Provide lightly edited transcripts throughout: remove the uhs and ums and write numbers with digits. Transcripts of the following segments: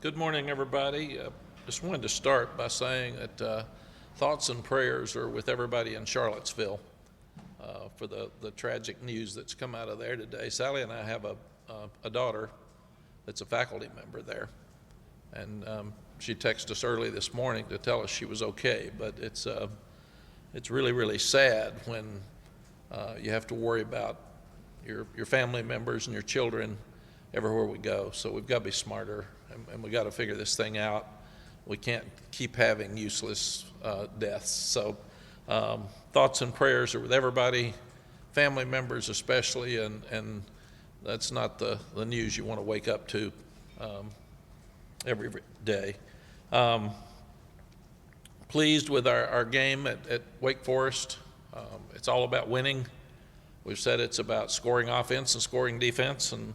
Good morning, everybody. Just wanted to start by saying that thoughts and prayers are with everybody in Charlottesville for the tragic news that's come out of there today. Sally and I have a daughter that's a faculty member there, and she texted us early this morning to tell us she was okay, but it's really, really sad when you have to worry about your family members and your children everywhere we go. So we've got to be smarter, and we've got to figure this thing out. We can't keep having useless deaths. So thoughts and prayers are with everybody, family members especially, and that's not the news you want to wake up to every day. Pleased with our game at Wake Forest. It's all about winning. We've said it's about scoring offense and scoring defense, and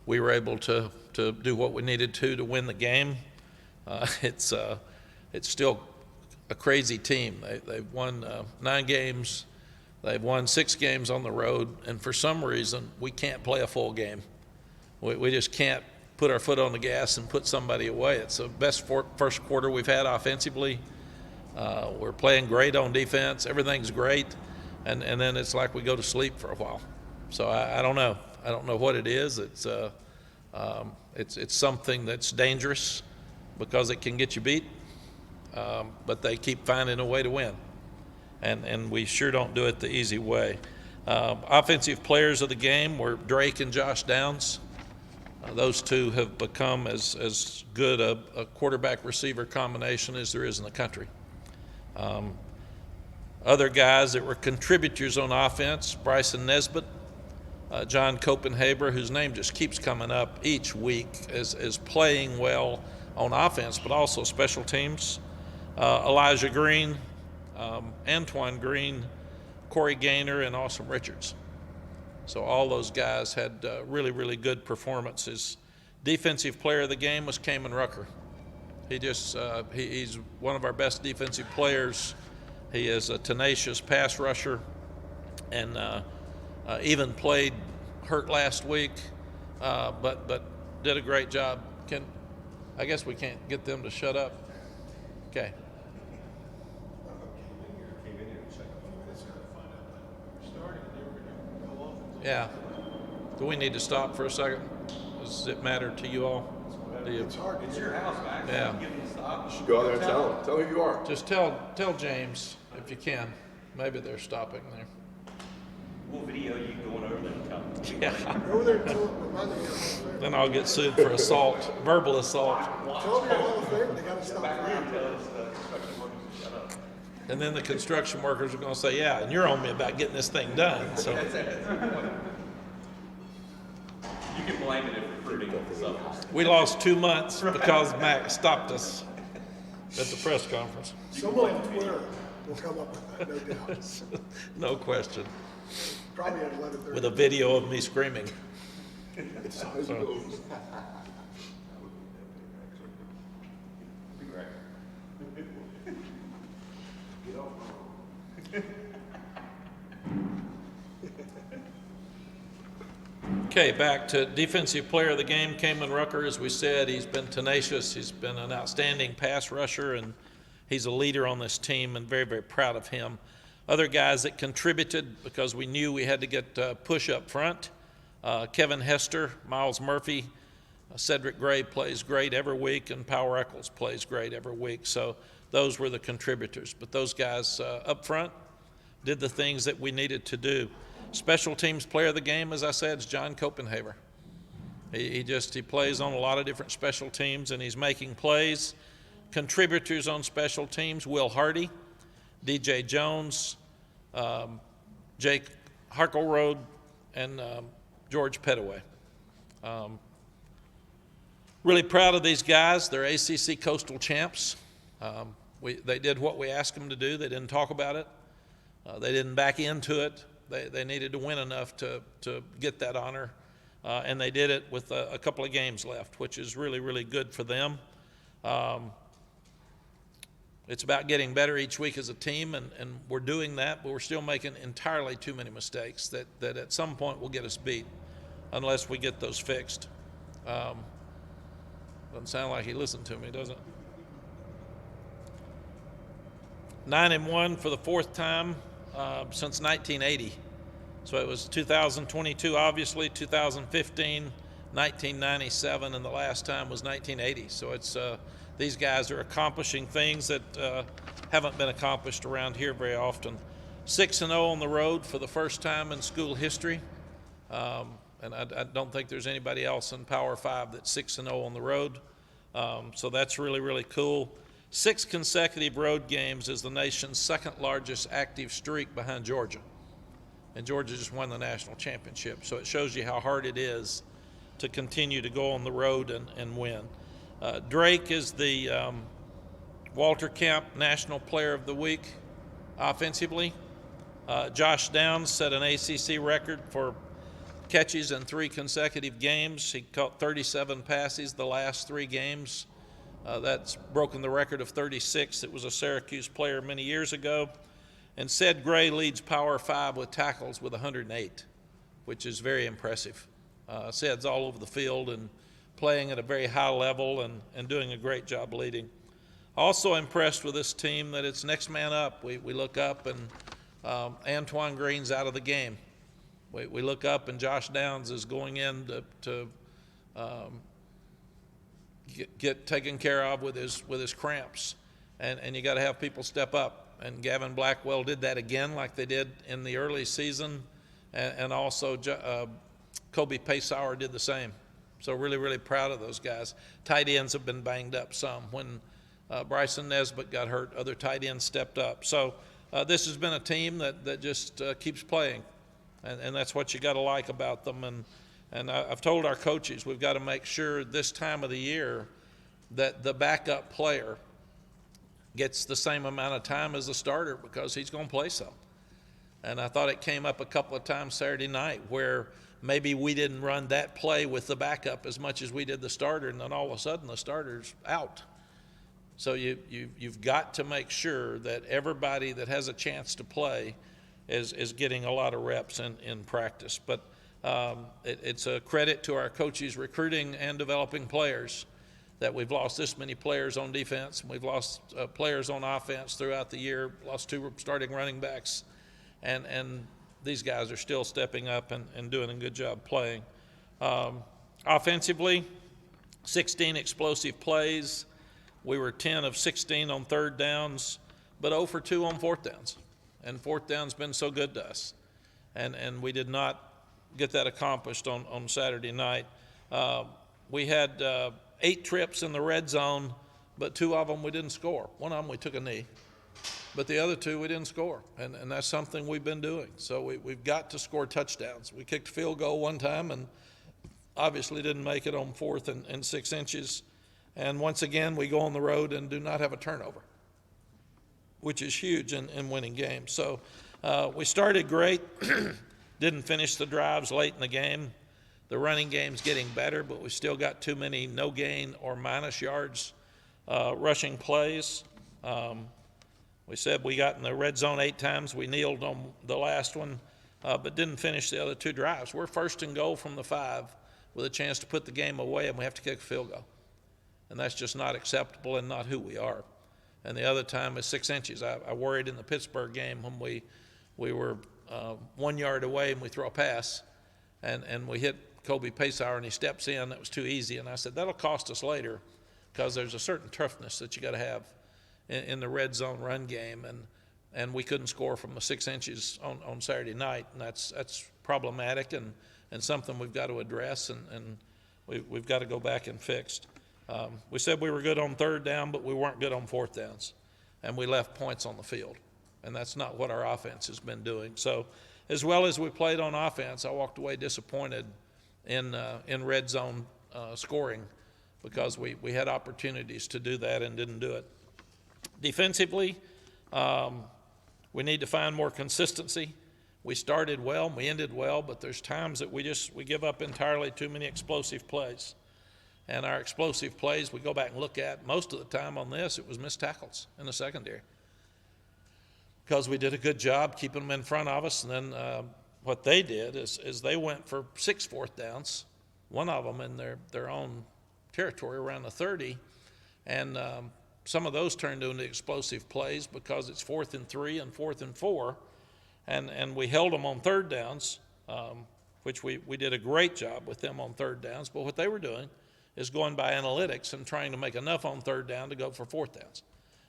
we were able to do what we needed to win the game. It's still a crazy team. They've won 9 games. They've won 6 games on the road, and for some reason, we can't play a full game. We just can't put our foot on the gas and put somebody away. It's the best first quarter we've had offensively. We're playing great on defense. Everything's great, and then it's like we go to sleep for a while. So I don't know. I don't know what it is. It's something that's dangerous because it can get you beat, but they keep finding a way to win, and we sure don't do it the easy way. Offensive players of the game were Drake and Josh Downs. Those two have become as good a quarterback-receiver combination as there is in the country. Other guys that were contributors on offense, Bryson Nesbitt, John Copenhaver, whose name just keeps coming up each week as playing well on offense, but also special teams. Elijah Green, Antoine Green, Corey Gaynor, and Awesome Richards. So all those guys had really, really good performances. Defensive player of the game was Kamen Rucker. He's one of our best defensive players. He is a tenacious pass rusher, and even played hurt last week, but did a great job. I guess we can't get them to shut up. Okay. Yeah. Do we need to stop for a second? Does it matter to you all? It's hard. It's your house, Mack. Yeah. You should go out there and tell them. Tell who you are. Just tell James if you can. Maybe they're stopping there. We'll video you going over there and telling. Yeah. Over there and tell them, remind them you're Hall of Fame. Then I'll get sued for assault, verbal assault. Tell them you're Hall of Fame, they gotta stop Back around and there. tell us the construction workers to shut up. And then the construction workers are going to say, yeah, and you're on me about getting this thing done. So That's it. You can blame it if recruiting suffers. we lost 2 months because Mack stopped us at the press conference. Someone on Twitter will come up with that, no doubt. No question. Probably at 11:30. With a video of me screaming. It's how it goes. Be great. Okay, back to defensive player of the game, Kamen Rucker. As we said, he's been tenacious. He's been an outstanding pass rusher, and he's a leader on this team, and very, very proud of him. Other guys that contributed because we knew we had to get push up front. Kevin Hester, Miles Murphy, Cedric Gray plays great every week, and Power Eccles plays great every week. So those were the contributors. But those guys up front did the things that we needed to do. Special teams player of the game, as I said, is John Copenhaver. He plays on a lot of different special teams, and he's making plays. Contributors on special teams, Will Hardy, DJ Jones, Jake Harkleroad, and George Pettaway. Really proud of these guys. They're ACC Coastal champs. They did what we asked them to do. They didn't talk about it. They didn't back into it. They needed to win enough to get that honor, and they did it with a couple of games left, which is really, really good for them. It's about getting better each week as a team, and we're doing that, but we're still making entirely too many mistakes that at some point will get us beat unless we get those fixed. Doesn't sound like he listened to me, does it? 9-1 for the fourth time since 1980. So it was 2022, obviously, 2015, 1997, and the last time was 1980. So it's these guys are accomplishing things that haven't been accomplished around here very often. 6-0 on the road for the first time in school history. And I don't think there's anybody else in Power 5 that's 6-0 on the road. So that's really, really cool. 6 consecutive road games is the nation's second largest active streak behind Georgia. And Georgia just won the national championship. So it shows you how hard it is to continue to go on the road and win. Drake is the Walter Camp National Player of the Week offensively. Josh Downs set an ACC record for catches in 3 consecutive games. He caught 37 passes the last 3 games. That's broken the record of 36. It was a Syracuse player many years ago. And Ced Gray leads Power 5 with tackles with 108, which is very impressive. Ced's all over the field and playing at a very high level and doing a great job leading. Also impressed with this team that it's next man up. We look up and Antoine Green's out of the game. We look up and Josh Downs is going in to get taken care of with his cramps, and you got to have people step up. And Gavin Blackwell did that again, like they did in the early season, and also Kobe Paysauer did the same. So really, really proud of those guys. Tight ends have been banged up some. When Bryson Nesbitt got hurt, other tight ends stepped up. So this has been a team that just keeps playing, and that's what you got to like about them. And I've told our coaches we've got to make sure this time of the year that the backup player gets the same amount of time as the starter because he's going to play some. And I thought it came up a couple of times Saturday night where maybe we didn't run that play with the backup as much as we did the starter, and then all of a sudden the starter's out. So you've got to make sure that everybody that has a chance to play is getting a lot of reps in practice. But it's a credit to our coaches recruiting and developing players that we've lost this many players on defense, and we've lost players on offense throughout the year, lost 2 starting running backs, and these guys are still stepping up and doing a good job playing. Offensively, 16 explosive plays. We were 10 of 16 on third downs, but 0 for 2 on fourth downs. And fourth down's been so good to us. And we did not get that accomplished on Saturday night. We had 8 trips in the red zone, but 2 of them we didn't score. One of them we took a knee, but the other 2 we didn't score, and that's something we've been doing. So we've got to score touchdowns. We kicked a field goal one time and obviously didn't make it on 4th and 6 inches. And once again, we go on the road and do not have a turnover, which is huge in winning games. So we started great, didn't finish the drives late in the game. The running game's getting better, but we still got too many no gain or minus yards rushing plays. We said we got in the red zone 8 times. We kneeled on the last one, but didn't finish the other 2 drives. We're 1st and goal from the 5 with a chance to put the game away, and we have to kick a field goal. And that's just not acceptable and not who we are. And the other time is 6 inches. I worried in the Pittsburgh game when we were 1 yard away and we throw a pass, and we hit Kobe Paysauer and he steps in. That was too easy. And I said, that'll cost us later because there's a certain toughness that you got to have in the red zone run game. And we couldn't score from the 6 inches on Saturday night. And that's problematic and something we've got to address and we've got to go back and fix. We said we were good on third down, but we weren't good on fourth downs. And we left points on the field. And that's not what our offense has been doing. So as well as we played on offense, I walked away disappointed in red zone scoring because we had opportunities to do that and didn't do it. Defensively, we need to find more consistency. We started well, we ended well, but there's times that we give up entirely too many explosive plays. And our explosive plays, we go back and look at, most of the time on this, it was missed tackles in the secondary. Because we did a good job keeping them in front of us, and then what they did is they went for 6 fourth downs, one of them in their own territory around the 30, and some of those turned into explosive plays because it's 4th and 3 and 4th and 4, and we held them on third downs, which we did a great job with them on third downs. But what they were doing is going by analytics and trying to make enough on third down to go for fourth downs.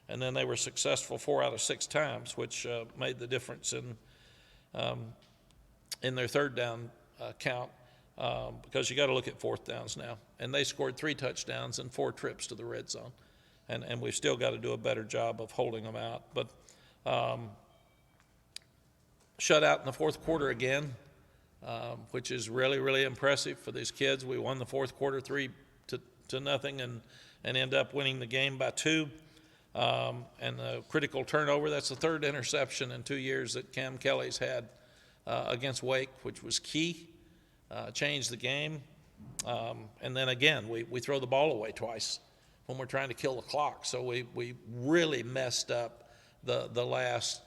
And then they were successful 4 out of 6 times, which made the difference in their third down count, because you got to look at fourth downs now. And they scored 3 touchdowns and 4 trips to the red zone. And we've still got to do a better job of holding them out. But shut out in the fourth quarter again, which is really, really impressive for these kids. We won the fourth quarter 3-0 and end up winning the game by 2. And a critical turnover, that's the 3rd interception in 2 years that Cam Kelly's had against Wake, which was key, changed the game. And then again, we throw the ball away twice when we're trying to kill the clock. So we really messed up the last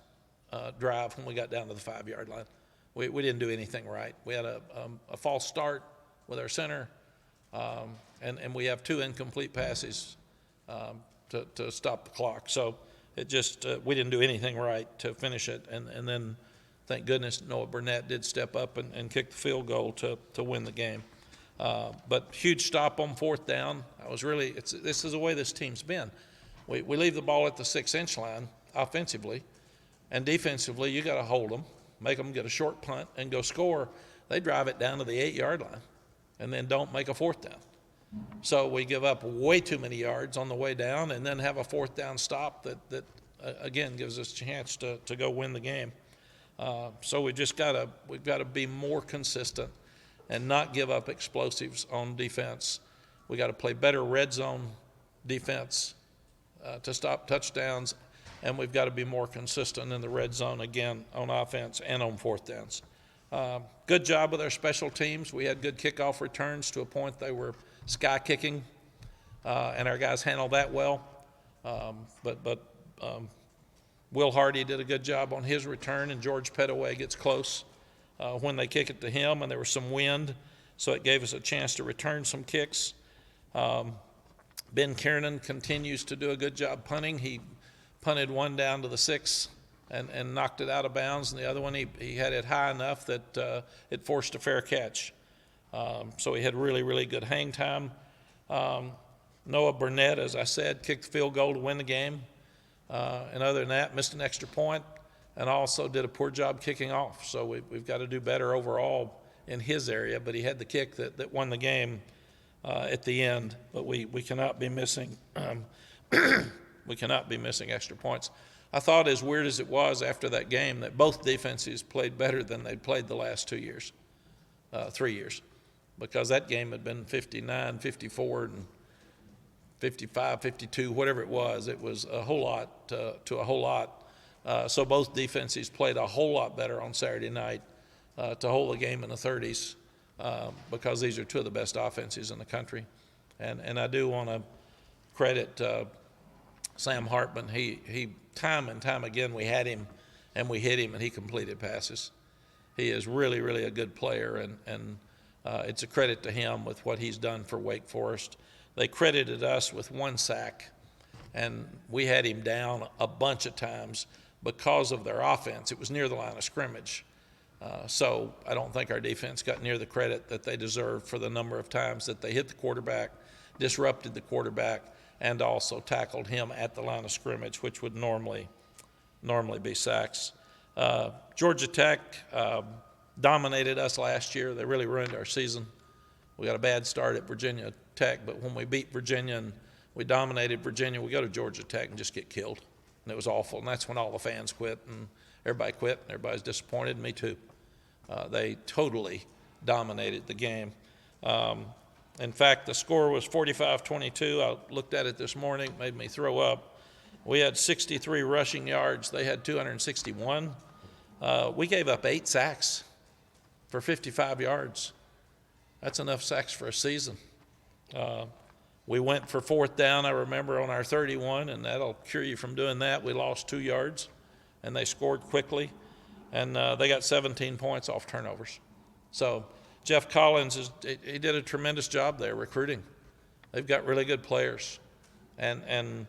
drive when we got down to the 5-yard line. We didn't do anything right. We had a false start with our center, and we have 2 incomplete passes to stop the clock. So it just, we didn't do anything right to finish it. And then, thank goodness, Noah Burnett did step up and kick the field goal to win the game. But huge stop on fourth down. This is the way this team's been. We leave the ball at the 6-inch line offensively, and defensively you got to hold them, make them get a short punt and go score. They drive it down to the 8-yard line and then don't make a fourth down. So we give up way too many yards on the way down and then have a fourth down stop that again gives us a chance to go win the game. So we've got to be more consistent and not give up explosives on defense. We got to play better red zone defense to stop touchdowns, and we've got to be more consistent in the red zone again on offense and on fourth downs. Good job with our special teams. We had good kickoff returns to a point they were sky kicking, and our guys handled that well. But Will Hardy did a good job on his return, and George Pettaway gets close when they kick it to him, and there was some wind, so it gave us a chance to return some kicks. Ben Kiernan continues to do a good job punting. He punted one down to the 6 and knocked it out of bounds, and the other one he had it high enough that it forced a fair catch. So he had really, really good hang time. Noah Burnett, as I said, kicked the field goal to win the game. And other than that, missed an extra point and also did a poor job kicking off. So we've got to do better overall in his area, but he had the kick that won the game at the end. But we cannot be missing we cannot be missing extra points. I thought, as weird as it was after that game, that both defenses played better than they'd played the last 3 years, because that game had been 59, 54, and 55, 52, whatever it was. It was a whole lot to a whole lot. So both defenses played a whole lot better on Saturday night to hold the game in the 30s, because these are 2 of the best offenses in the country. And I do want to credit Sam Hartman. He time and time again, we had him and we hit him and he completed passes. He is really, really a good player, and it's a credit to him with what he's done for Wake Forest. They credited us with 1 sack, and we had him down a bunch of times because of their offense. It was near the line of scrimmage. So I don't think our defense got near the credit that they deserved for the number of times that they hit the quarterback, disrupted the quarterback, and also tackled him at the line of scrimmage, which would normally be sacks. Georgia Tech dominated us last year. They really ruined our season. We got a bad start at Virginia Tech, but when we beat Virginia and we dominated Virginia, we go to Georgia Tech and just get killed. And it was awful. And that's when all the fans quit and everybody quit and everybody's disappointed, me too. They totally dominated the game. In fact, the score was 45-22. I looked at it this morning, made me throw up. We had 63 rushing yards. They had 261. We gave up 8 sacks for 55 yards. That's enough sacks for a season. We went for fourth down, I remember, on our 31, and that'll cure you from doing that. We lost 2 yards, and they scored quickly, and they got 17 points off turnovers. So Jeff Collins, he did a tremendous job there recruiting. They've got really good players. And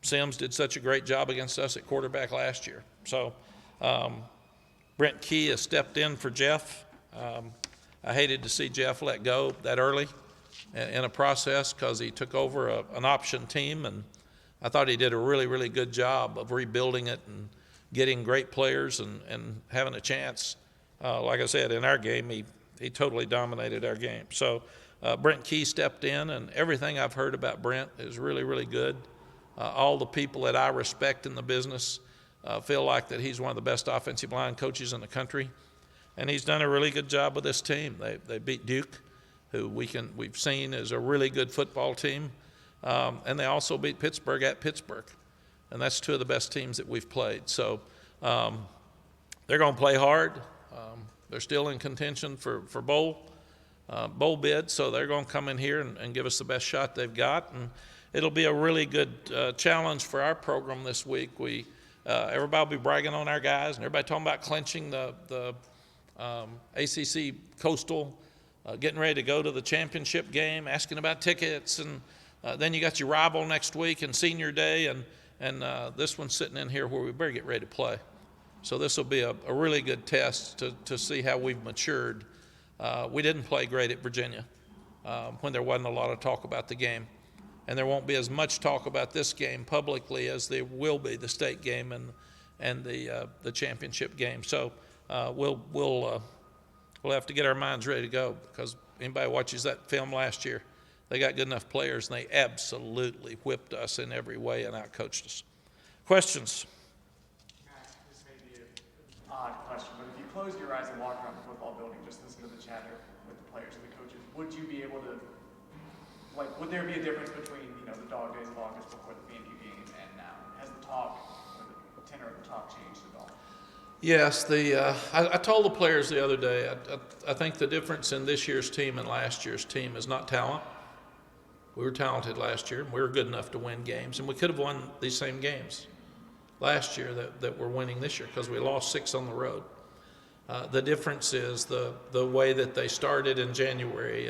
Sims did such a great job against us at quarterback last year. So Brent Key has stepped in for Jeff. I hated to see Jeff let go that early in a process because he took over an option team, and I thought he did a really, really good job of rebuilding it and getting great players and having a chance. Like I said, in our game, he totally dominated our game. So Brent Key stepped in, and everything I've heard about Brent is really, really good. All the people that I respect in the business feel like that he's one of the best offensive line coaches in the country, and he's done a really good job with this team. They beat Duke, who we've seen is a really good football team, and they also beat Pittsburgh at Pittsburgh, and that's two of the best teams that we've played. So they're going to play hard. They're still in contention for bowl bid, so they're going to come in here and give us the best shot they've got, and it'll be a really good challenge for our program this week. Everybody will be bragging on our guys, and everybody talking about clinching the ACC Coastal, getting ready to go to the championship game, asking about tickets, and then you got your rival next week and senior day, and this one's sitting in here where we better get ready to play. So this will be a really good test to see how we've matured. We didn't play great at Virginia when there wasn't a lot of talk about the game. And there won't be as much talk about this game publicly as there will be the state game and the championship game. So we'll have to get our minds ready to go, because anybody watches that film last year, they got good enough players, and they absolutely whipped us in every way and outcoached us. Questions? Mack, this may be an odd question, but if you closed your eyes and walked around the football building, just listen to the chatter with the players and the coaches, would you be able to, would there be a difference between, the dog days of August before the BNU game and now? Has the talk, or the tenor of the talk changed at all? Yes, I told the players the other day, I think the difference in this year's team and last year's team is not talent. We were talented last year, and we were good enough to win games, and we could have won these same games last year that we're winning this year, because we lost 6 on the road. The difference is the way that they started in January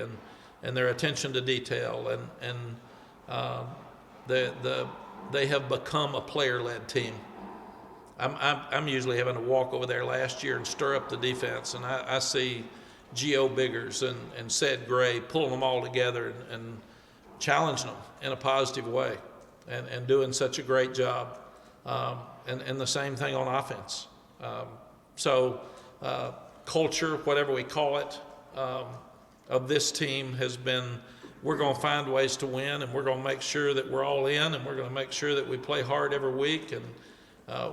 and their attention to detail, and they have become a player-led team. I'm usually having to walk over there last year and stir up the defense, and I see Gio Biggers and Ced Gray pulling them all together and challenging them in a positive way, and doing such a great job, and the same thing on offense. So culture, whatever we call it, of this team has been, we're going to find ways to win, and we're going to make sure that we're all in, and we're going to make sure that we play hard every week, and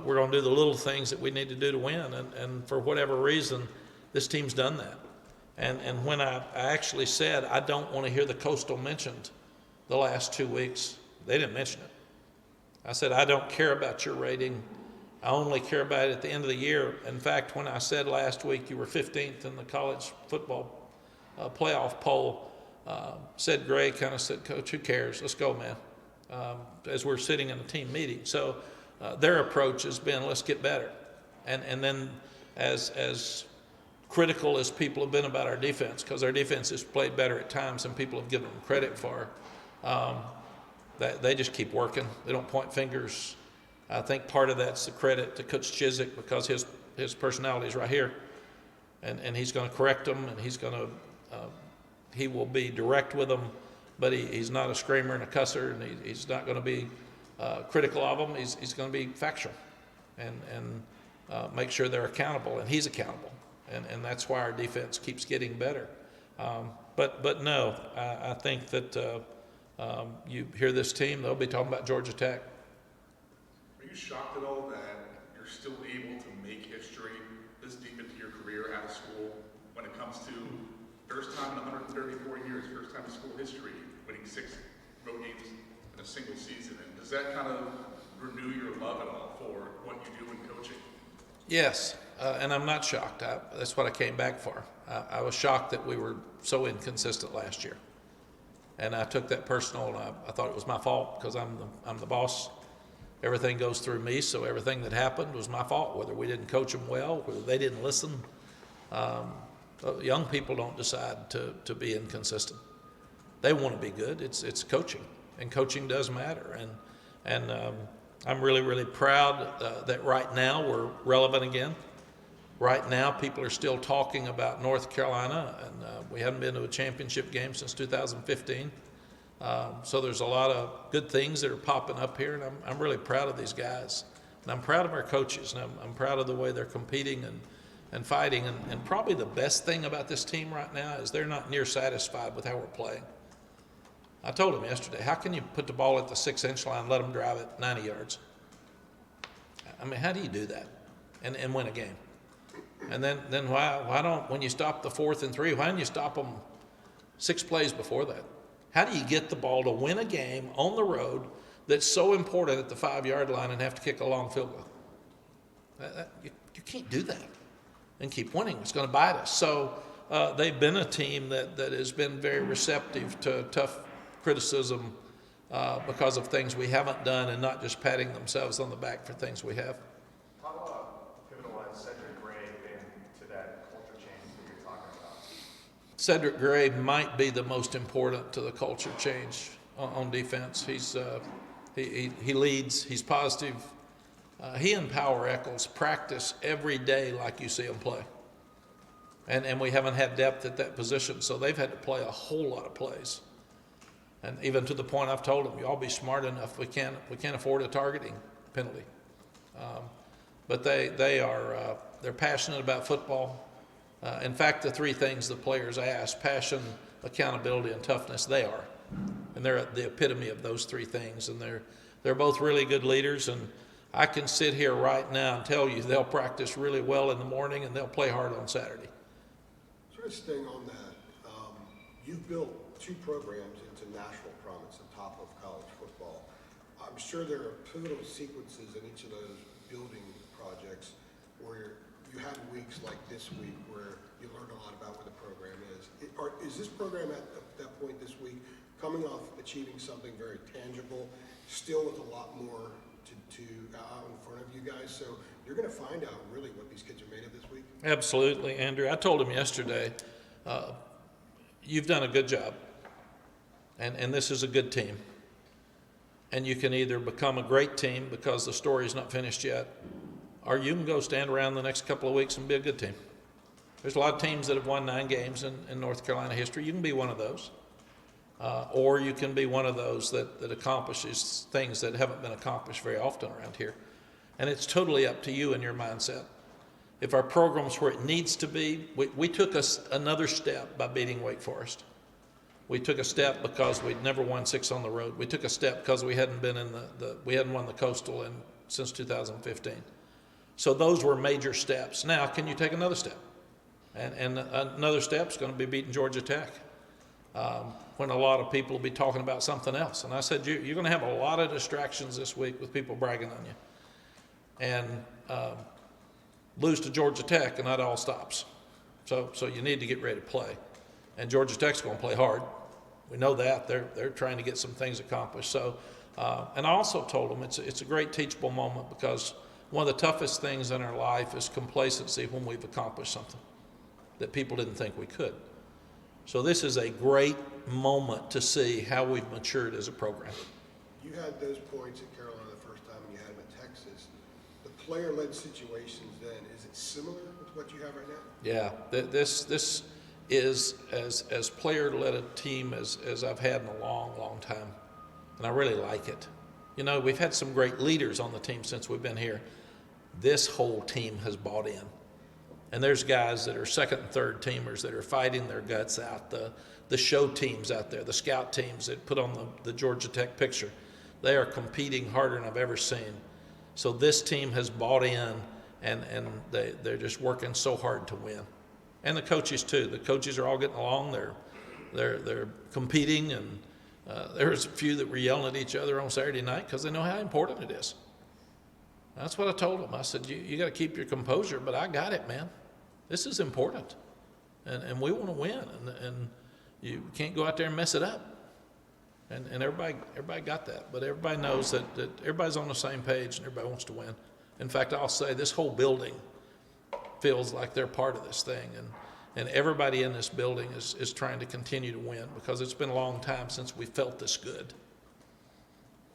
we're going to do the little things that we need to do to win. And for whatever reason, this team's done that. And when I actually said I don't want to hear the Coastal mentioned the last 2 weeks, they didn't mention it. I said, I don't care about your rating. I only care about it at the end of the year. In fact, when I said last week you were 15th in the college football playoff poll, Ced Gray kind of said, Coach, who cares? Let's go, man, as we're sitting in a team meeting. So their approach has been, let's get better. And then as critical as people have been about our defense, because our defense has played better at times than people have given them credit for, they just keep working. They don't point fingers. I think part of that's the credit to Coach Chizik, because his personality is right here, and he's going to correct them, and he will be direct with them, but he's not a screamer and a cusser, and he's not going to be critical of them. He's going to be factual and make sure they're accountable, and he's accountable, and that's why our defense keeps getting better. But no, I think that you hear this team, they'll be talking about Georgia Tech. Are you shocked at all that you're still able to make history this deep into your career out of school when it comes to first time in 134 years, first time in school history, winning 6 road games in a single season? And does that kind of renew your love at all for what you do in coaching? Yes, And I'm not shocked. That's what I came back for. I was shocked that we were so inconsistent last year. And I took that personal, and I thought it was my fault because I'm the boss. Everything goes through me, so everything that happened was my fault, whether we didn't coach them well, whether they didn't listen. Young people don't decide to be inconsistent. They want to be good. It's coaching, and coaching does matter. And I'm really, really proud that right now we're relevant again. Right now, people are still talking about North Carolina, and we haven't been to a championship game since 2015. So there's a lot of good things that are popping up here, and I'm really proud of these guys. And I'm proud of our coaches, and I'm proud of the way they're competing and fighting. And probably the best thing about this team right now is they're not near satisfied with how we're playing. I told them yesterday, how can you put the ball at the 6-inch line and let them drive it 90 yards? I mean, how do you do that and win a game? And then why don't, when you stop the 4th and 3, why don't you stop them 6 plays before that? How do you get the ball to win a game on the road that's so important at the 5-yard line and have to kick a long field goal? You can't do that and keep winning. It's going to bite us. So they've been a team that has been very receptive to tough criticism because of things we haven't done, and not just patting themselves on the back for things we have. How pivotal has Cedric Gray been to that culture change that you're talking about? Cedric Gray might be the most important to the culture change on defense. He leads. He's positive. He and Power Eccles practice every day like you see them play. And we haven't had depth at that position, so they've had to play a whole lot of plays. And even to the point I've told them, you all be smart enough. We can't afford a targeting penalty. But they're passionate about football. In fact, the 3 things the players ask: passion, accountability, and toughness. They are, and they're the epitome of those 3 things. And they're both really good leaders. And I can sit here right now and tell you they'll practice really well in the morning and they'll play hard on Saturday. Sort of staying on that, you've built 2 programs into national prominence on top of college football. I'm sure there are pivotal sequences in each of those building projects where you have weeks like this week where you learn a lot about where the program is. Is this program at that point this week coming off achieving something very tangible, still with a lot more to out in front of you guys? So you're going to find out really what these kids are made of this week? Absolutely, Andrew. I told him yesterday, you've done a good job, and this is a good team. And you can either become a great team because the story's not finished yet, or you can go stand around the next couple of weeks and be a good team. There's a lot of teams that have won 9 games in North Carolina history. You can be one of those. Or you can be one of those that accomplishes things that haven't been accomplished very often around here. And it's totally up to you and your mindset. If our program's where it needs to be, we took another step by beating Wake Forest. We took a step because we'd never won 6 on the road. We took a step because we hadn't been in we hadn't won the Coastal since 2015. So those were major steps. Now, can you take another step? And another step's going to be beating Georgia Tech. When a lot of people will be talking about something else. And I said, you're going to have a lot of distractions this week with people bragging on you. And lose to Georgia Tech, and that all stops. So you need to get ready to play. And Georgia Tech's going to play hard. We know that. They're trying to get some things accomplished. So, and I also told them it's a great teachable moment, because one of the toughest things in our life is complacency when we've accomplished something that people didn't think we could. So this is a great moment to see how we've matured as a program. You had those points at Carolina the first time, and you had them at Texas. The player-led situations then, is it similar with what you have right now? Yeah, this is as player-led a team as I've had in a long, long time. And I really like it. You know, we've had some great leaders on the team since we've been here. This whole team has bought in. And there's guys that are 2nd and 3rd teamers that are fighting their guts out. The show teams out there, the scout teams that put on the Georgia Tech picture, they are competing harder than I've ever seen. So this team has bought in, and they're just working so hard to win. And the coaches too. The coaches are all getting along. They're competing, and there was a few that were yelling at each other on Saturday night because they know how important it is. That's what I told them. I said, you got to keep your composure, but I got it, man. This is important, and we want to win, and you can't go out there and mess it up. And everybody got that, but everybody knows that everybody's on the same page and everybody wants to win. In fact, I'll say this whole building feels like they're part of this thing, and everybody in this building is trying to continue to win because it's been a long time since we felt this good.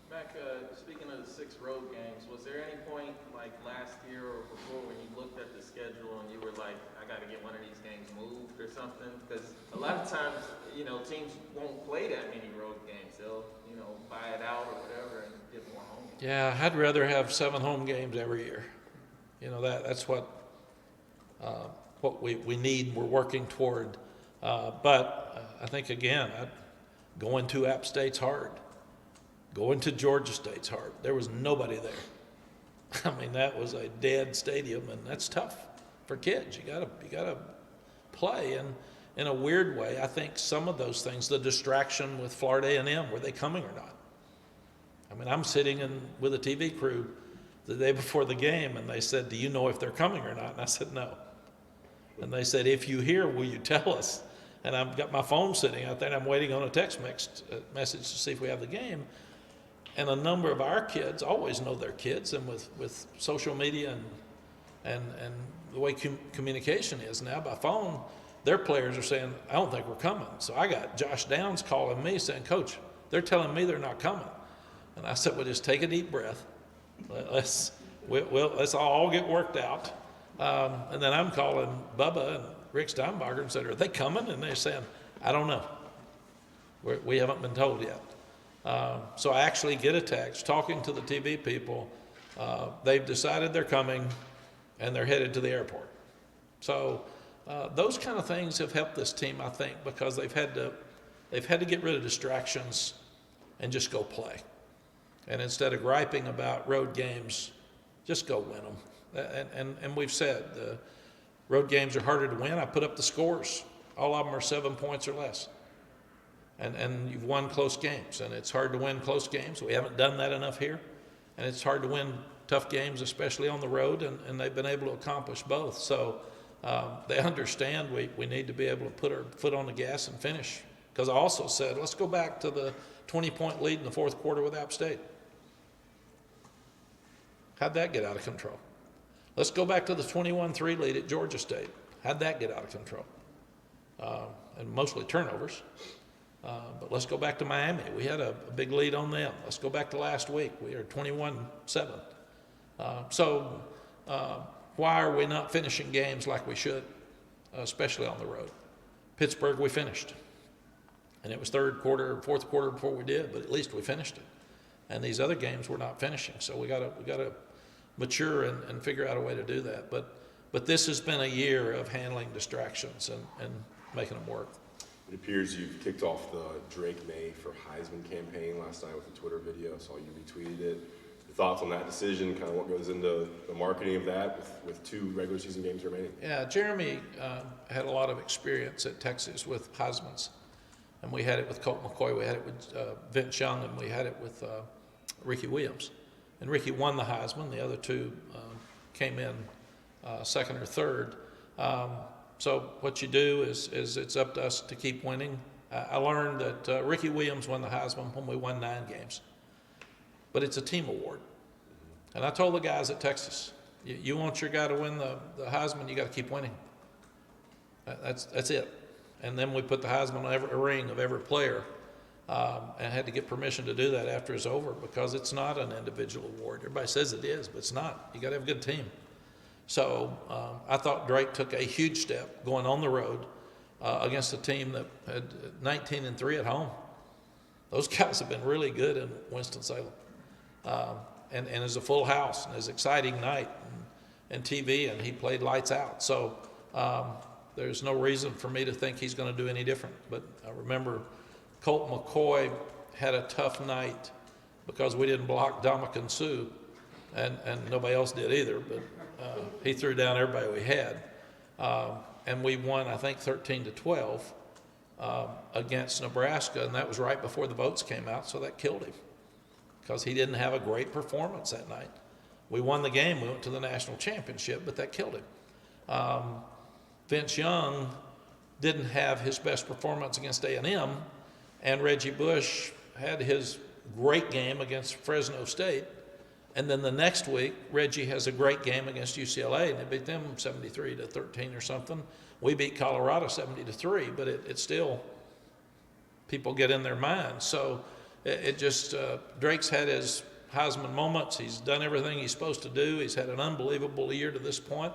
Mack, speaking of the 6 road games, was there any point like last year or before when you looked at the schedule and you were like, I got to get one of these games moved or something? Because a lot of times, you know, teams won't play that many road games. They'll, you know, buy it out or whatever and get more home games. Yeah, I'd rather have 7 home games every year. You know, that's what we need, we're working toward. But I think, again, going to App State's hard. Going to Georgia State's hard. There was nobody there. I mean, that was a dead stadium, and that's tough for kids. You gotta play, and in a weird way, I think some of those things, the distraction with Florida A&M, were they coming or not? I mean, I'm sitting with a TV crew the day before the game, and they said, do you know if they're coming or not? And I said, no. And they said, if you hear, will you tell us? And I've got my phone sitting out there, and I'm waiting on a text message to see if we have the game. And a number of our kids always know their kids, and with social media and the way communication is now by phone, their players are saying, I don't think we're coming. So I got Josh Downs calling me saying, Coach, they're telling me they're not coming. And I said, well, just take a deep breath. Let's all get worked out. And then I'm calling Bubba and Rick Steinbacher and said, are they coming? And they're saying, I don't know. We haven't been told yet. So I actually get a text talking to the TV people. They've decided they're coming, and they're headed to the airport. So those kind of things have helped this team, I think, because they've had to get rid of distractions and just go play. And instead of griping about road games, just go win them. And we've said the road games are harder to win. I put up the scores. All of them are 7 points or less. And you've won close games, and it's hard to win close games. We haven't done that enough here, and it's hard to win tough games, especially on the road, and they've been able to accomplish both. So they understand we need to be able to put our foot on the gas and finish. Because I also said, let's go back to the 20-point lead in the fourth quarter with App State. How'd that get out of control? Let's go back to the 21-3 lead at Georgia State. How'd that get out of control? And mostly turnovers. But let's go back to Miami. We had a big lead on them. Let's go back to last week. We are 21-7. So why are we not finishing games like we should, especially on the road? Pittsburgh, we finished. And it was third quarter, fourth quarter before we did, but at least we finished it. And these other games we're not finishing. So we gotta mature and figure out a way to do that. But this has been a year of handling distractions and making them work. It appears you've kicked off the Drake May for Heisman campaign last night with a Twitter video. I saw you retweeted it. Your thoughts on that decision, kind of what goes into the marketing of that with 2 regular season games remaining? Yeah, Jeremy had a lot of experience at Texas with Heismans. And we had it with Colt McCoy, we had it with Vince Young, and we had it with Ricky Williams. And Ricky won the Heisman. The other 2 came in second or third. So what you do is it's up to us to keep winning. I learned that Ricky Williams won the Heisman when we won 9 games. But it's a team award. And I told the guys at Texas, you want your guy to win the Heisman, you got to keep winning. That's it. And then we put the Heisman on every ring of every player and had to get permission to do that after it's over because it's not an individual award. Everybody says it is, but it's not. You got to have a good team. So I thought Drake took a huge step going on the road against a team that had 19-3 at home. Those guys have been really good in Winston-Salem. And it's a full house and it's an exciting night and TV, and he played lights out. So there's no reason for me to think he's going to do any different. But I remember Colt McCoy had a tough night because we didn't block Dominican Sue, and nobody else did either. But he threw down everybody we had. And we won, I think, 13-12 against Nebraska, and that was right before the votes came out, so that killed him because he didn't have a great performance that night. We won the game. We went to the national championship, but that killed him. Vince Young didn't have his best performance against A&M, and Reggie Bush had his great game against Fresno State, And then the next week, Reggie has a great game against UCLA, and they beat them 73-13 or something. We beat Colorado 70-3, but it's still, people get in their minds. So it just, Drake's had his Heisman moments. He's done everything he's supposed to do. He's had an unbelievable year to this point.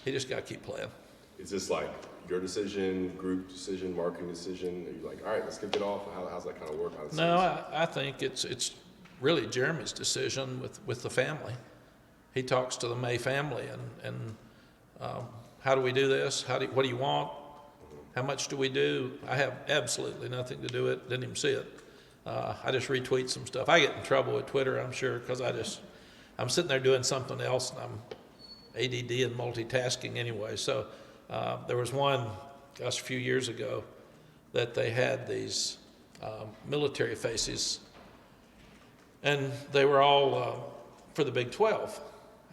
He just got to keep playing. Is this like your decision, group decision, marketing decision? Are you like, all right, let's kick it off? How's that kind of work? No, I think it's really Jeremy's decision with the family. He talks to the May family and how do we do this? What do you want? How much do we do? I have absolutely nothing to do with it. Didn't even see it. I just retweet some stuff. I get in trouble with Twitter, I'm sure, because I'm sitting there doing something else, and I'm ADD and multitasking anyway. So there was one, a few years ago, that they had these military faces, and they were all for the Big 12.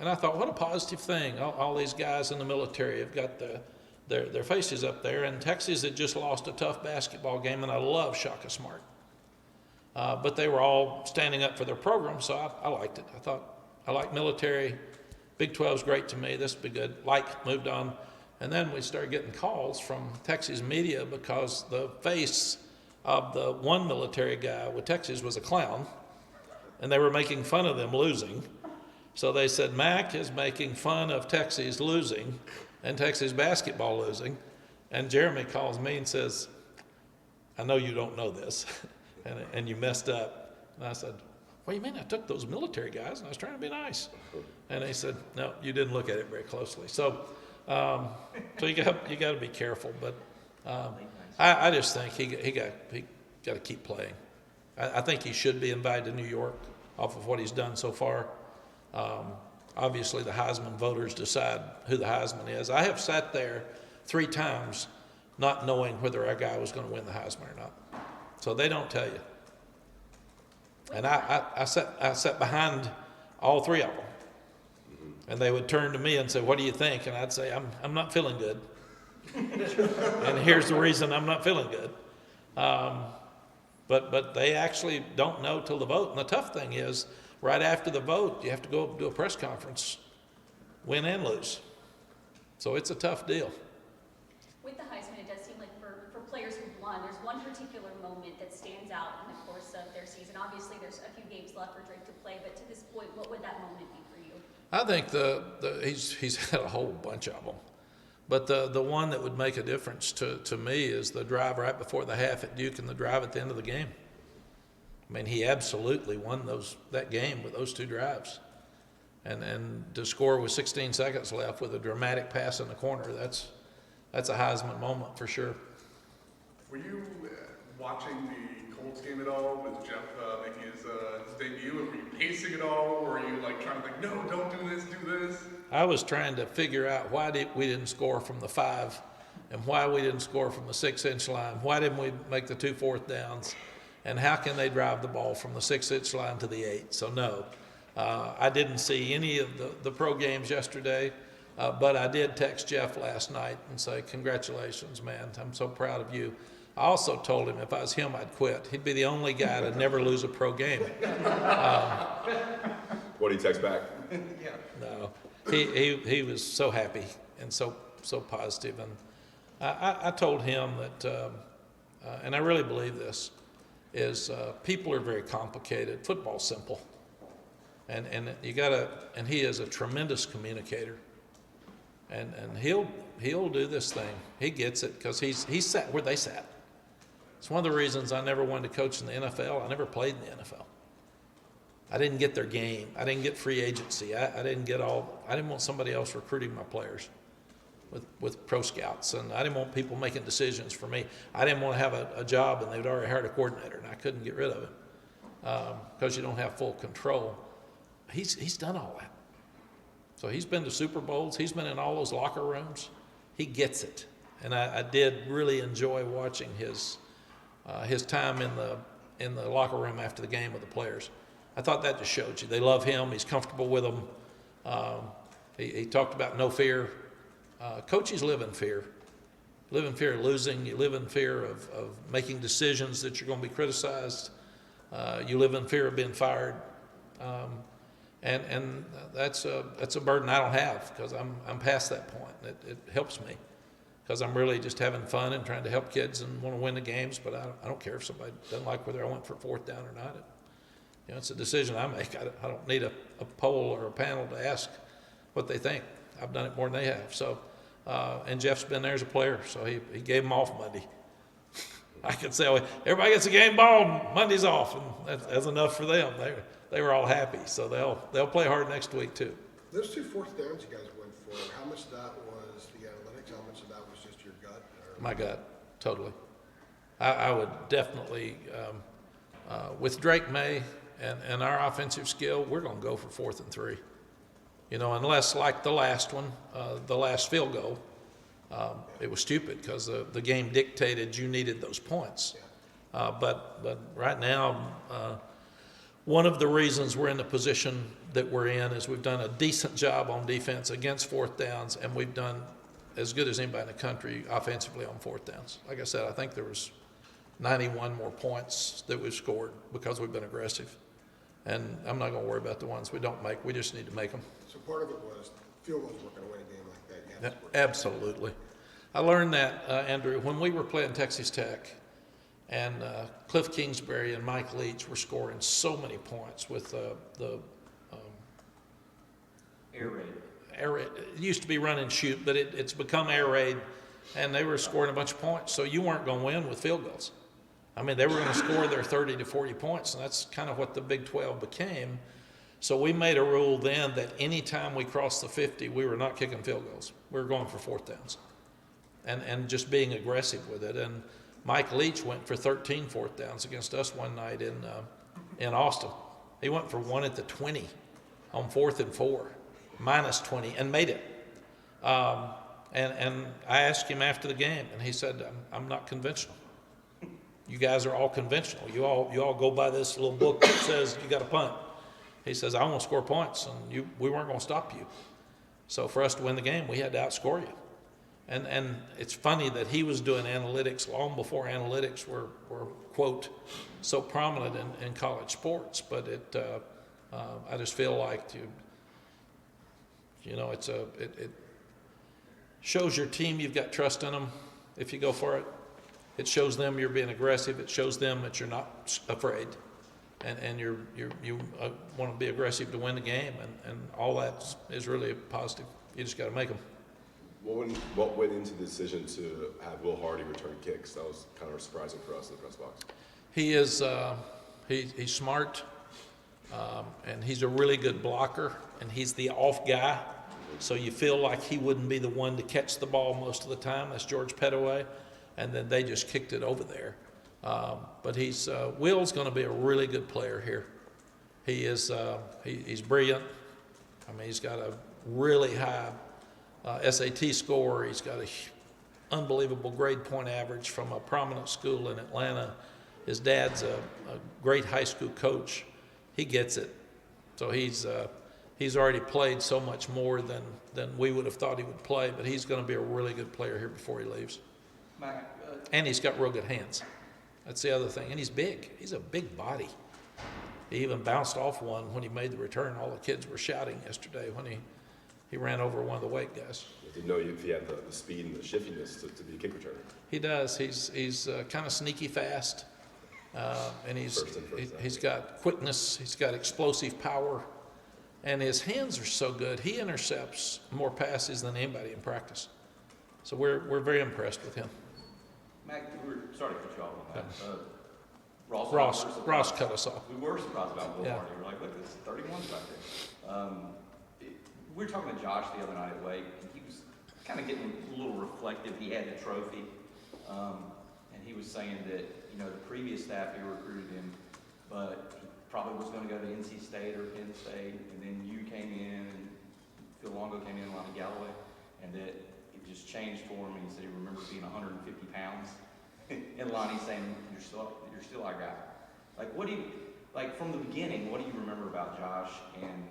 And I thought, what a positive thing. All these guys in the military have got their faces up there, and Texas had just lost a tough basketball game, and I love Shaka Smart. But they were all standing up for their program, so I liked it. I thought, I like military. Big 12's great to me. This would be good. Moved on. And then we started getting calls from Texas media because the face of the one military guy with Texas was a clown, and they were making fun of them losing. So they said, Mack is making fun of Texas losing and Texas basketball losing. And Jeremy calls me and says, I know you don't know this. And you messed up. And I said, what do you mean? I took those military guys and I was trying to be nice. And they said, no, you didn't look at it very closely. So you got to be careful. But I just think he got to keep playing. I think he should be invited to New York off of what he's done so far. Obviously, the Heisman voters decide who the Heisman is. I have sat there 3 times not knowing whether our guy was going to win the Heisman or not. So they don't tell you. And I sat behind all 3 of them. And they would turn to me and say, what do you think? And I'd say, I'm not feeling good. And here's the reason I'm not feeling good. But they actually don't know till the vote. And the tough thing is, right after the vote, you have to go do a press conference, win and lose. So it's a tough deal. With the Heisman, it does seem like for players who've won, there's one particular moment that stands out in the course of their season. Obviously, there's a few games left for Drake to play, but to this point, what would that moment be for you? I think he's had a whole bunch of them. But the one that would make a difference to me is the drive right before the half at Duke and the drive at the end of the game. I mean, he absolutely won that game with those 2 drives. And to score with 16 seconds left with a dramatic pass in the corner, that's a Heisman moment for sure. Were you watching the Colts game at all with Jeff making his debut? And were you pacing at all? Or were you like trying to think, no, don't do this, do this? I was trying to figure out why we didn't score from the 5 and why we didn't score from the 6-inch line. Why didn't we make the 2 fourth downs? And how can they drive the ball from the 6-inch line to the 8? So no, I didn't see any of the pro games yesterday, but I did text Jeff last night and say, congratulations, man. I'm so proud of you. I also told him if I was him, I'd quit. He'd be the only guy to never lose a pro game. What did he text back? No, he was so happy and so positive. And I told him that, and I really believe this, is people are very complicated. Football's simple. And he is a tremendous communicator. And he'll do this thing. He gets it because he's sat where they sat. It's one of the reasons I never wanted to coach in the NFL. I never played in the NFL. I didn't get their game. I didn't get free agency. I didn't want somebody else recruiting my players with pro scouts, and I didn't want people making decisions for me. I didn't want to have a job and they'd already hired a coordinator and I couldn't get rid of him because you don't have full control. He's done all that. So he's been to Super Bowls. He's been in all those locker rooms. He gets it. And I did really enjoy watching his time in the locker room after the game with the players. I thought that just showed you. They love him. He's comfortable with them. He talked about no fear. Coaches live in fear. Live in fear of losing. You live in fear of making decisions that you're going to be criticized. You live in fear of being fired. And that's a burden I don't have because I'm past that point. It helps me because I'm really just having fun and trying to help kids and want to win the games. But I don't care if somebody doesn't like whether I went for fourth down or not. It's a decision I make. I don't need a poll or a panel to ask what they think. I've done it more than they have. So, and Jeff's been there as a player, so he gave them off Monday. I could say, well, everybody gets a game ball and Monday's off, and that's enough for them. They were all happy, so they'll play hard next week too. Those 2 fourth downs you guys went for, how much of that was the analytics? How much of that was just your gut? My gut, totally. I would definitely, with Drake May and our offensive skill, we're going to go for 4th and 3. Unless like the last one, the last field goal, it was stupid because the game dictated you needed those points. But right now, one of the reasons we're in the position that we're in is we've done a decent job on defense against 4th downs, and we've done as good as anybody in the country offensively on 4th downs. Like I said, I think there was 91 more points that we've scored because we've been aggressive. And I'm not going to worry about the ones we don't make. We just need to make them. So part of it was field goals weren't going to win a game like that. You have to score. Absolutely. I learned that, Andrew, when we were playing Texas Tech, and Cliff Kingsbury and Mike Leach were scoring so many points with the Air raid. air raid. It used to be run and shoot, but it's become air raid, and they were scoring a bunch of points. So you weren't going to win with field goals. I mean, they were going to score their 30 to 40 points, and that's kind of what the Big 12 became. So we made a rule then that any time we crossed the 50, we were not kicking field goals. We were going for 4th downs and just being aggressive with it. And Mike Leach went for 13 4th downs against us one night in Austin. He went for 1 at the 20 on 4th and 4, minus 20, and made it. And I asked him after the game, and he said, I'm not conventional. You guys are all conventional. You all go by this little book that says you got to punt. He says, I want to score points, and we weren't going to stop you. So for us to win the game, we had to outscore you. And it's funny that he was doing analytics long before analytics were quote, so prominent in college sports. But I just feel like it shows your team you've got trust in them if you go for it. It shows them you're being aggressive. It shows them that you're not afraid, and you want to be aggressive to win the game, and all that is really positive. You just got to make them. What went into the decision to have Will Hardy return kicks? That was kind of surprising for us in the press box. He is he's smart, and he's a really good blocker, and he's the off guy. So you feel like he wouldn't be the one to catch the ball most of the time. That's George Pettaway. And then they just kicked it over there. But Will's going to be a really good player here. He is he's brilliant. I mean, he's got a really high SAT score. He's got an unbelievable grade point average from a prominent school in Atlanta. His dad's a great high school coach. He gets it. So he's already played so much more than we would have thought he would play. But he's going to be a really good player here before he leaves. Mack, And he's got real good hands. That's the other thing. And he's big. He's a big body. He even bounced off one when he made the return. All the kids were shouting yesterday when he ran over one of the weight guys. I didn't know if he had the speed and the shiftiness to be a kick returner. He does. He's kind of sneaky fast. And he's got quickness. He's got explosive power. And his hands are so good. He intercepts more passes than anybody in practice. So we're very impressed with him. Mack, sorry to cut you off on that. Ross cut us off. We were surprised about Will Yeah. Hardy. We were like, look, this 31's back there. We were talking to Josh the other night at Wake, and he was kind of getting a little reflective. He had the trophy, and he was saying that, the previous staff here recruited him, but he probably was going to go to NC State or Penn State, and then you came in, and Phil Longo came in, Lonnie Galloway, and that it just changed for him, and he said he remembers being 150 pounds, and Lonnie saying, you're still our guy. Like, from the beginning, what do you remember about Josh? And,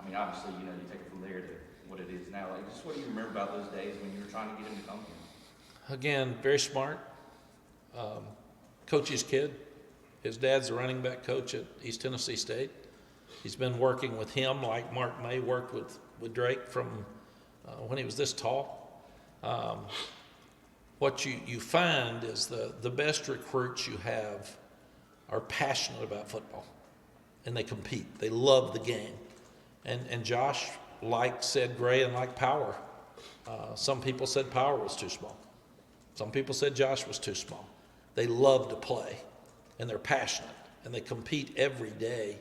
I mean, obviously, you take it from there to what it is now. Like, just what do you remember about those days when you were trying to get him to come here? Again, very smart. Coach's kid. His dad's the running back coach at East Tennessee State. He's been working with him like Mark May worked with Drake from when he was this tall. What you find is the best recruits you have are passionate about football, and they compete. They love the game. And Josh liked said Gray and liked power. Some people said power was too small. Some people said Josh was too small. They love to play, and they're passionate, and they compete every day.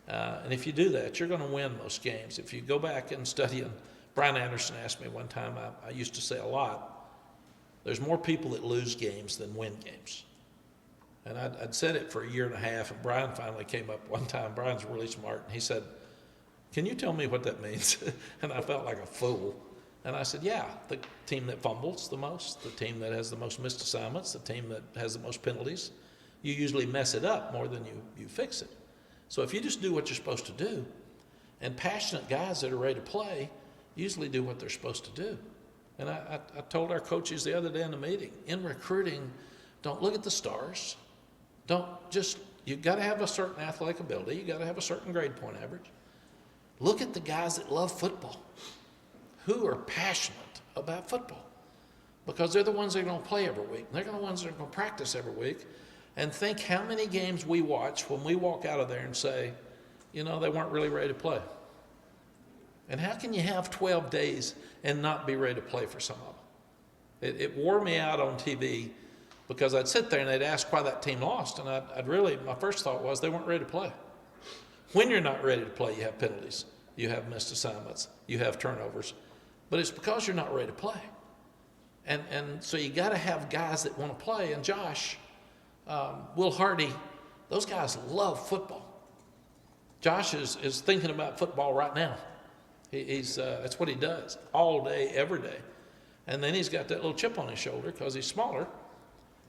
And if you do that, you're going to win most games. If you go back and study, and Brian Anderson asked me one time, I used to say a lot, there's more people that lose games than win games. And I'd said it for a year and a half, and Brian finally came up one time. Brian's really smart, and he said, "Can you tell me what that means?" And I felt like a fool. And I said, yeah, the team that fumbles the most, the team that has the most missed assignments, the team that has the most penalties, you usually mess it up more than you fix it. So if you just do what you're supposed to do, and passionate guys that are ready to play usually do what they're supposed to do. And I told our coaches the other day in the meeting, in recruiting, don't look at the stars. You've got to have a certain athletic ability. You've got to have a certain grade point average. Look at the guys that love football, who are passionate about football, because they're the ones that are going to play every week. They're the ones that are going to practice every week. And think how many games we watch when we walk out of there and say, they weren't really ready to play. And how can you have 12 days and not be ready to play for some of them? It wore me out on TV because I'd sit there and they'd ask why that team lost. And my first thought was they weren't ready to play. When you're not ready to play, you have penalties, you have missed assignments, you have turnovers. But it's because you're not ready to play. And so you got to have guys that want to play. And Josh, Will Hardy, those guys love football. Josh is thinking about football right now. That's what he does all day, every day. And then he's got that little chip on his shoulder because he's smaller.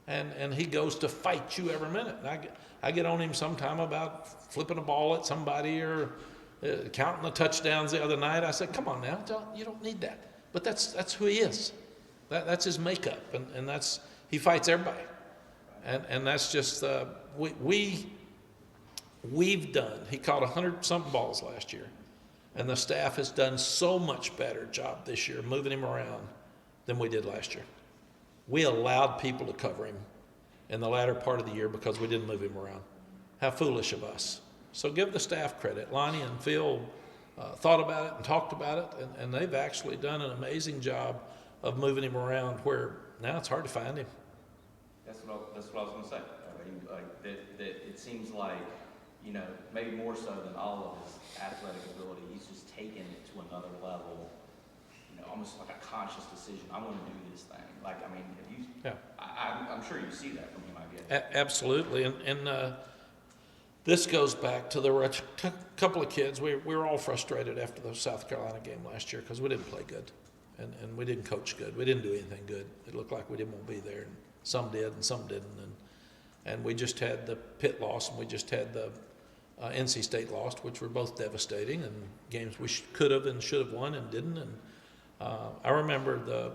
And he goes to fight you every minute. And I get on him sometime about flipping a ball at somebody or counting the touchdowns the other night. I said, come on now, you don't need that. But that's who he is. That's his makeup, and he fights everybody. And that's just, we've done, he caught 100-something balls last year. And the staff has done so much better job this year moving him around than we did last year. We allowed people to cover him in the latter part of the year because we didn't move him around. How foolish of us. So give the staff credit. Lonnie and Phil thought about it and talked about it, and they've actually done an amazing job of moving him around where now it's hard to find him. That's what I was going to say. I mean, that it seems like, maybe more so than all of his athletic ability, he's just taken it to another level, almost like a conscious decision. I want to do this thing. Like, I mean, have you? Yeah. I'm sure you see that from him, I guess. Absolutely, and this goes back to there were a couple of kids. We were all frustrated after the South Carolina game last year because we didn't play good, and we didn't coach good. We didn't do anything good. It looked like we didn't want to be there, and some did and some didn't. And we just had the Pitt loss, and we just had the NC State loss, which were both devastating, and games we could have and should have won and didn't. And I remember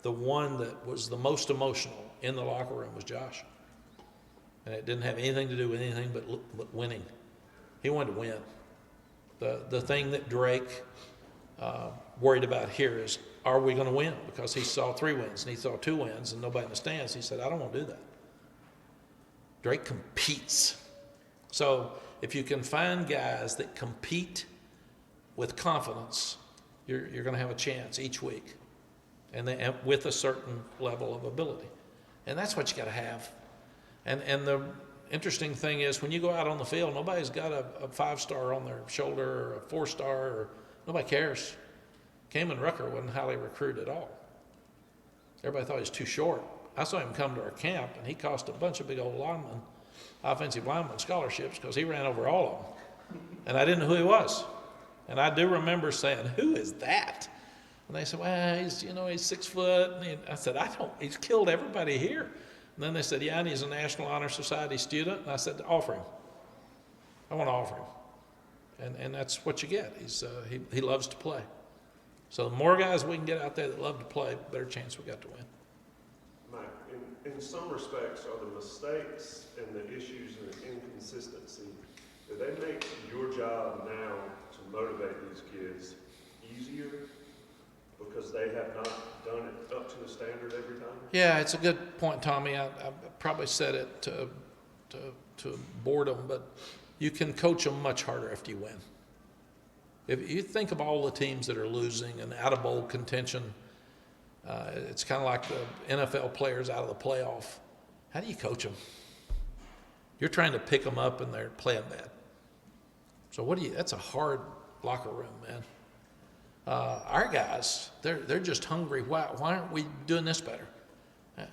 the one that was the most emotional in the locker room was Josh. And it didn't have anything to do with anything but winning. He wanted to win. The thing that Drake worried about here is, are we going to win? Because he saw 3 wins and he saw 2 wins and nobody in the stands. He said, I don't want to do that. Drake competes. So if you can find guys that compete with confidence, you're going to have a chance each week, and with a certain level of ability. And that's what you got to have. And the interesting thing is, when you go out on the field, nobody's got a 5-star on their shoulder or a 4-star, or nobody cares. Kamen Rucker wasn't highly recruited at all. Everybody thought he was too short. I saw him come to our camp, and he cost a bunch of big old linemen, offensive linemen, scholarships because he ran over all of them. And I didn't know who he was. And I do remember saying, who is that? And they said, well, he's 6 foot. And I said, he's killed everybody here. And then they said, yeah, and he's a National Honor Society student. And I said, offer him. I want to offer him. And that's what you get. He loves to play. So the more guys we can get out there that love to play, the better chance we got to win. Mike, in some respects, are the mistakes and the issues and inconsistency Do they make your job now to motivate these kids easier because they have not done it up to the standard every time? Yeah, it's a good point, Tommy. I probably said it to boredom, but you can coach them much harder after you win. If you think of all the teams that are losing and out of bowl contention, it's kind of like the NFL players out of the playoff. How do you coach them? You're trying to pick them up and they're playing bad. So that's a hard locker room, man. Our guys, they're just hungry. Why aren't we doing this better?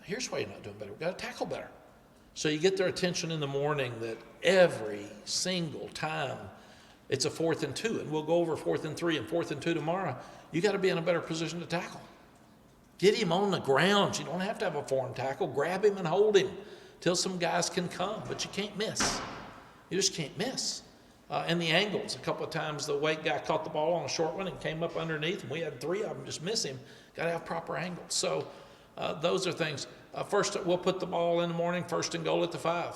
Here's why you're not doing better. We've got to tackle better. So you get their attention in the morning that every single time it's a 4th and 2, and we'll go over 4th and 3 and 4th and 2 tomorrow. You got to be in a better position to tackle. Get him on the ground. You don't have to have a foreign tackle. Grab him and hold him till some guys can come, but you can't miss. You just can't miss. And the angles, a couple of times the Wake guy caught the ball on a short one and came up underneath, and we had 3 of them just miss him. Got to have proper angles. So those are things. First, we'll put the ball in the morning, 1st and goal at the 5.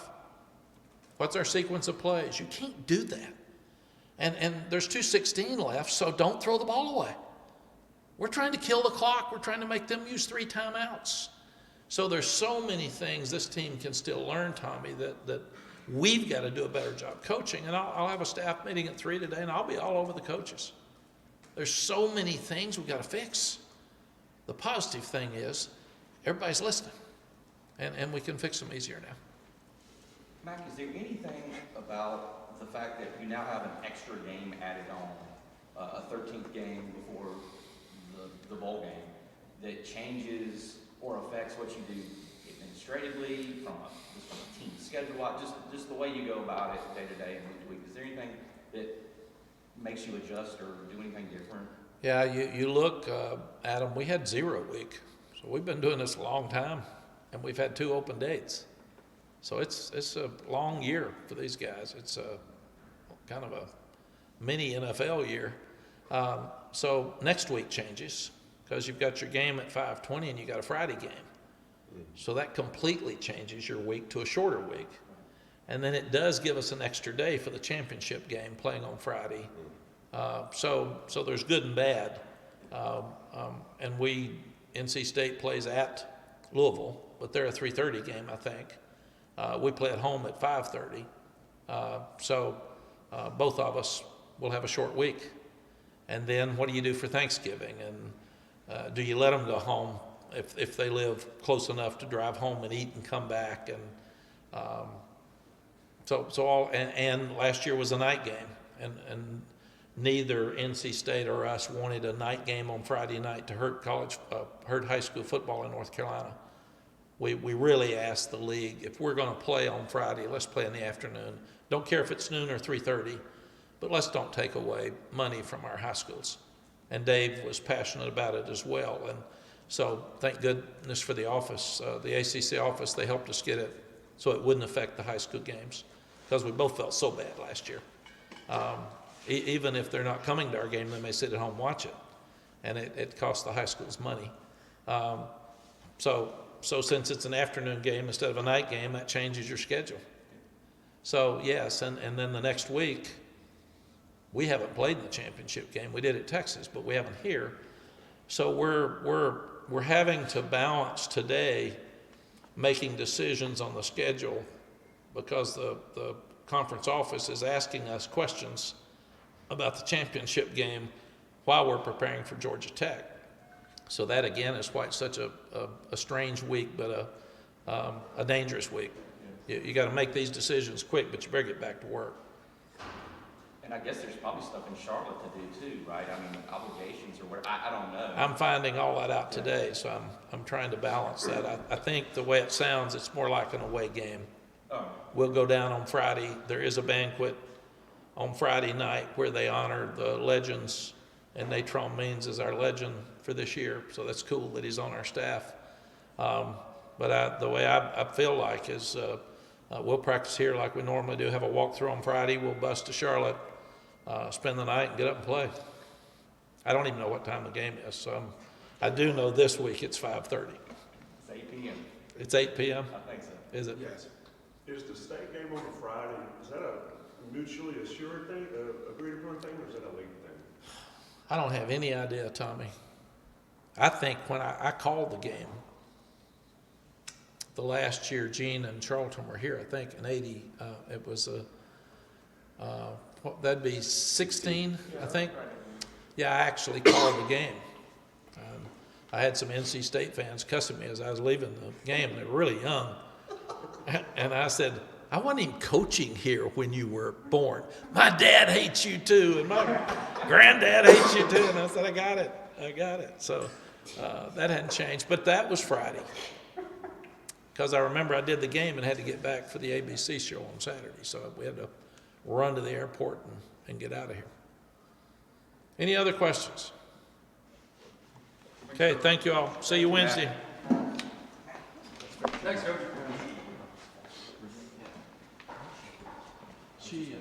What's our sequence of plays? You can't do that. And there's 2:16 left, so don't throw the ball away. We're trying to kill the clock. We're trying to make them use 3 timeouts. So there's so many things this team can still learn, Tommy, that we've got to do a better job coaching. And I'll have a staff meeting at 3 today, and I'll be all over the coaches. There's so many things we've got to fix. The positive thing is everybody's listening, and we can fix them easier now. Mack, is there anything about the fact that you now have an extra game added on, a 13th game before the bowl game, that changes or affects what you do administratively from a team schedule, just the way you go about it day to day and week to week? Is there anything that makes you adjust or do anything different? Yeah, you look, Adam, we had 0 week. So we've been doing this a long time, and we've had 2 open dates. So it's a long year for these guys. It's a kind of a mini NFL year. So next week changes because you've got your game at 5:20 and you got a Friday game. So that completely changes your week to a shorter week. And then it does give us an extra day for the championship game playing on Friday. So there's good and bad. And NC State plays at Louisville, but they're a 3:30 game, I think. We play at home at 5:30. So both of us will have a short week. And then what do you do for Thanksgiving? And do you let them go home if they live close enough to drive home and eat and come back? And and last year was a night game, and neither NC State or us wanted a night game on Friday night to hurt high school football in North Carolina. We really asked the league, if we're going to play on Friday, let's play in the afternoon. Don't care if it's noon or 3:30, but let's don't take away money from our high schools. And Dave was passionate about it as well. And so thank goodness for the office, the ACC office, they helped us get it so it wouldn't affect the high school games, because we both felt so bad last year. Even if they're not coming to our game, they may sit at home and watch it. And it costs the high schools money. So since it's an afternoon game instead of a night game, that changes your schedule. So yes, and then the next week, we haven't played in the championship game. We did at Texas, but we haven't here. So we're having to balance today making decisions on the schedule because the conference office is asking us questions about the championship game while we're preparing for Georgia Tech. So that, again, is why it's such a strange week, but a dangerous week. You got to make these decisions quick, but you better get back to work. And I guess there's probably stuff in Charlotte to do too, right? I mean, obligations or what, I don't know. I'm finding all that out today, so I'm trying to balance that. I think the way it sounds, it's more like an away game. Oh. We'll go down on Friday. There is a banquet on Friday night where they honor the legends, and Natron Means is our legend for this year, so that's cool that he's on our staff. But the way I feel like is we'll practice here like we normally do, have a walkthrough on Friday, we'll bus to Charlotte, spend the night and get up and play. I don't even know what time the game is, so I do know this week it's 5:30. It's 8 p.m. It's 8 p.m.? I think so. Is it? Yes. Is the state game on a Friday, is that a mutually assured thing, agreed upon thing, or is that a league thing? I don't have any idea, Tommy. I think when I called the game, the last year Gene and Charlton were here, I think in 80, it was that'd be 16, I think. Yeah, I actually called the game. I had some NC State fans cussing me as I was leaving the game. They were really young. And I said, I wasn't even coaching here when you were born. My dad hates you too, and my granddad hates you too. And I said, I got it. So that hadn't changed. But that was Friday. Because I remember I did the game and had to get back for the ABC show on Saturday. So we had to run to the airport and get out of here. Any other questions? Okay, thank you all. See you Wednesday. Thanks, Coach. She